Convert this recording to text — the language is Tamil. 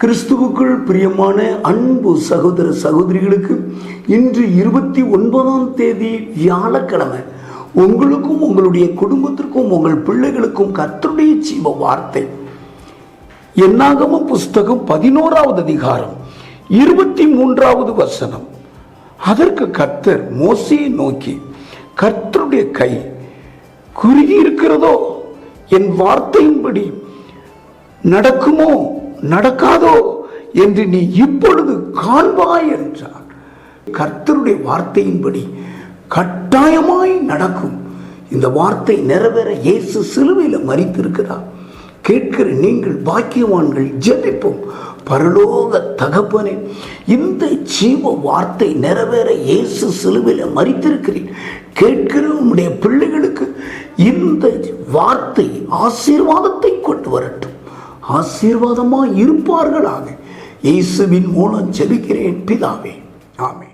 கிறிஸ்துவுக்குள் பிரியமான அன்பு சகோதர சகோதரிகளுக்கு இன்று 29ஆம் தேதி வியாழக்கிழமை உங்களுக்கும் உங்களுடைய குடும்பத்திற்கும் உங்கள் பிள்ளைகளுக்கும் கர்த்தருடைய ஜீவ வார்த்தை என்னாகம புஸ்தகம் 11வது அதிகாரம் 23வது வசனம். அதற்கு கர்த்தர் மோசேயை நோக்கி, கர்த்தருடைய கை குறுகி இருக்கிறதோ, என் வார்த்தையின்படி நடக்குமோ நடக்காதோ என்று நீ இப்பொழுது காண்பாய் என்றார். கர்த்தருடைய வார்த்தையின்படி கட்டாயமாய் நடக்கும். இந்த வார்த்தை நிறைவேற இயேசு சிலுவையில் மரித்திருக்கிறார். கேட்கிற நீங்கள் பாக்கியவான்கள், ஜெபிப்போம். பரலோக தகப்பனே, இந்த ஜீவ வார்த்தை நிறைவேற இயேசு சிலுவையில் மரித்திருக்கிறேன். கேட்கிற உம்முடைய பிள்ளைகளுக்கு இந்த வார்த்தை ஆசீர்வாதத்தை கொண்டு வரட்டும். ஆசீர்வாதமாய் இருப்பார்களாக. இயேசுவின் மூலம் ஜெபிக்கிறேன் பிதாவே, ஆமென்.